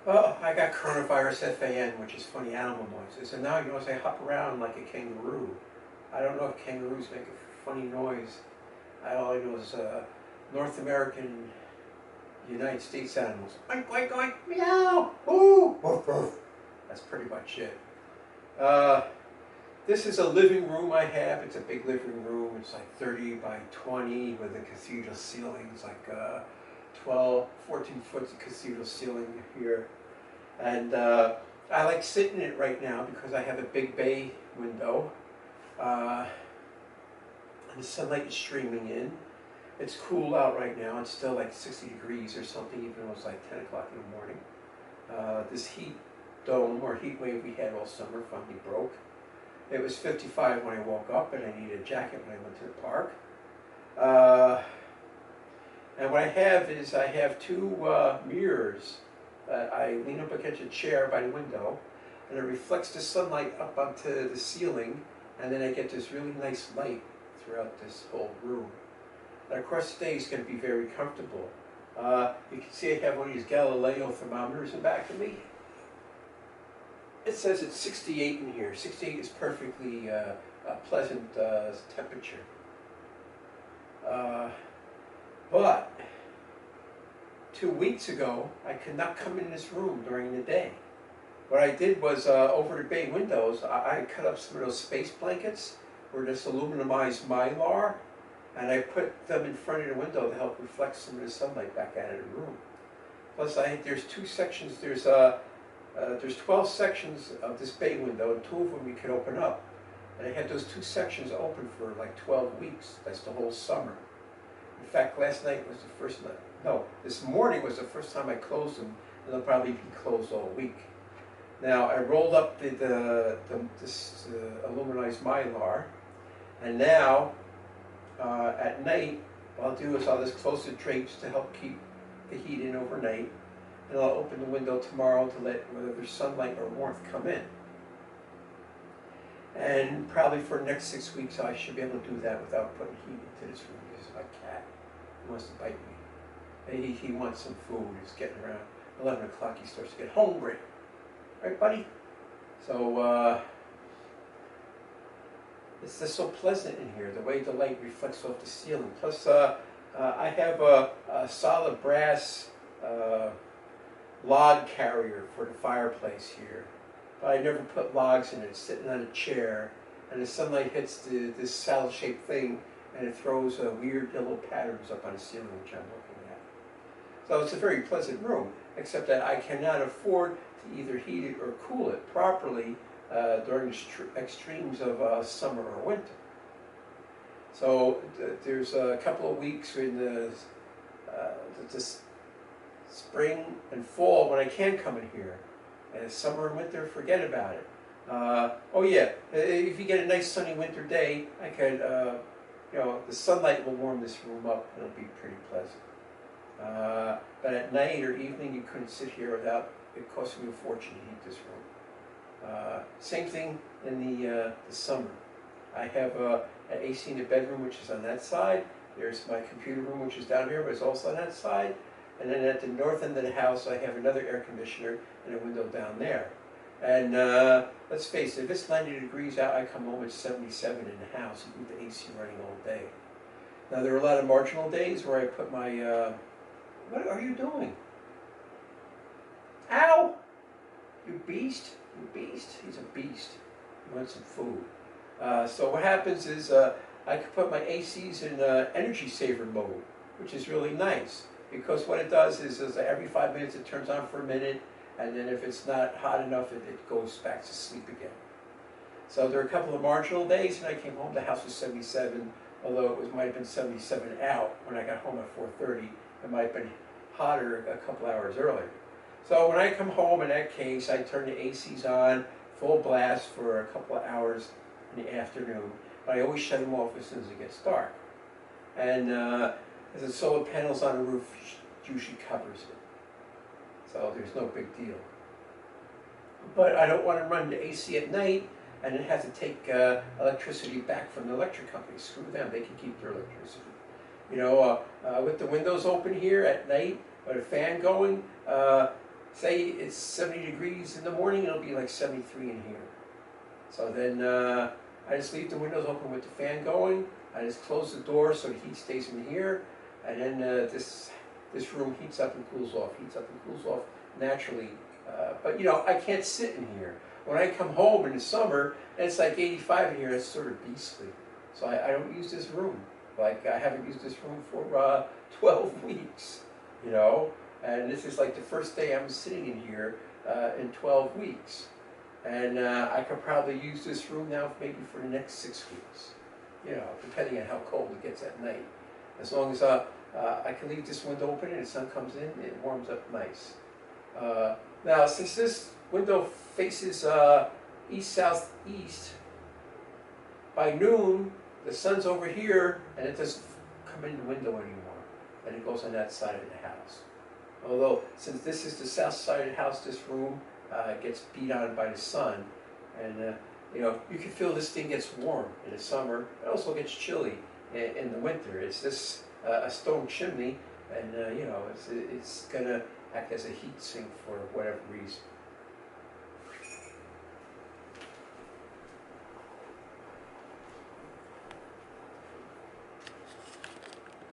Well, I got coronavirus FAN, which is funny animal noises, and now you notice I hop around like a kangaroo. I don't know if kangaroos make a funny noise. All I know is North American United States animals. Oink, oink, oink, meow, ooh, woof, woof. That's pretty much it. Uh, this is a living room I have. It's a big living room. It's like 30 by 20 with a cathedral ceiling. It's like 12, 14 foot cathedral ceiling here. And I like sitting in it right now because I have a big bay window. And the sunlight is streaming in. It's cool out right now. It's still like 60 degrees or something, even though it's like 10 o'clock in the morning. This heat dome or heat wave we had all summer finally broke. It was 55 when I woke up, and I needed a jacket when I went to the park. And what I have is I have two mirrors. I lean up against a chair by the window, and it reflects the sunlight up onto the ceiling, and then I get this really nice light throughout this whole room. And of course, today is going to be very comfortable. You can see I have one of these Galileo thermometers in the back of me. It says it's 68 in here. 68 is perfectly a pleasant temperature. But 2 weeks ago, I could not come in this room during the day. What I did was, over the bay windows, I cut up some of those space blankets, or this aluminumized mylar, and I put them in front of the window to help reflect some of the sunlight back out of the room. Plus, there's two sections. There's 12 sections of this bay window, and 2 of them we could open up. And I had those 2 sections open for like 12 weeks. That's the whole summer. In fact, last night was the first night. No, this morning was the first time I closed them, and they'll probably be closed all week. Now, I rolled up this aluminized mylar, and now, at night, what I'll do is I'll just close the drapes to help keep the heat in overnight, and I'll open the window tomorrow to let whether there's sunlight or warmth come in. And probably for the next 6 weeks, I should be able to do that without putting heat into this room. This is my cat. He wants to bite me. He wants some food. He's getting around 11 o'clock. He starts to get hungry. Right, buddy? So, it's just so pleasant in here, the way the light reflects off the ceiling. Plus, I have a solid brass log carrier for the fireplace here. But I never put logs in it. It's sitting on a chair, and the sunlight hits this salad-shaped thing, and it throws weird little patterns up on the ceiling, which I'm looking at. So it's a very pleasant room, except that I cannot afford to either heat it or cool it properly during the extremes of summer or winter. So there's a couple of weeks in this spring and fall when I can come in here. And summer and winter, forget about it. Oh yeah, if you get a nice sunny winter day, I could, the sunlight will warm this room up, and it'll be pretty pleasant. But at night or evening, you couldn't sit here without it costing you a fortune to heat this room. Same thing in the summer. I have an AC in the bedroom, which is on that side. There's my computer room, which is down here, but it's also on that side. And then at the north end of the house, I have another air conditioner and a window down there. And let's face it, if it's 90 degrees out, I come home at 77 in the house and keep the AC running all day. Now, there are a lot of marginal days where I put my... what are you doing? Ow! You beast? You beast? He's a beast. He wants some food. So what happens is I can put my ACs in energy saver mode, which is really nice. Because what it does is every 5 minutes it turns on for a minute, and then if it's not hot enough, it goes back to sleep again. So there are a couple of marginal days, and I came home, the house was 77, although it might have been 77 out when I got home at 4:30. It might have been hotter a couple hours earlier. So when I come home, in that case, I turn the ACs on, full blast for a couple of hours in the afternoon, but I always shut them off as soon as it gets dark. And the solar panels on the roof usually covers it. So there's no big deal. But I don't want to run the AC at night and then have to take electricity back from the electric company. Screw them, they can keep their electricity. You know, with the windows open here at night, with a fan going, say it's 70 degrees in the morning, it'll be like 73 in here. So then I just leave the windows open with the fan going. I just close the door so the heat stays in here, and then this room heats up and cools off, naturally. But you know, I can't sit in here. When I come home in the summer, and it's like 85 in here, it's sort of beastly. So I don't use this room. Like, I haven't used this room for 12 weeks, you know? And this is like the first day I'm sitting in here in 12 weeks. And I could probably use this room now maybe for the next 6 weeks, you know, depending on how cold it gets at night. As long as I can leave this window open and the sun comes in, it warms up nice. Now, since this window faces east-southeast, by noon, the sun's over here, and it doesn't come in the window anymore, and it goes on that side of the house. Although, since this is the south side of the house, this room gets beat on by the sun, and you know, you can feel this thing gets warm in the summer. It also gets chilly in the winter. It's this a stone chimney, and you know, it's gonna act as a heat sink for whatever reason.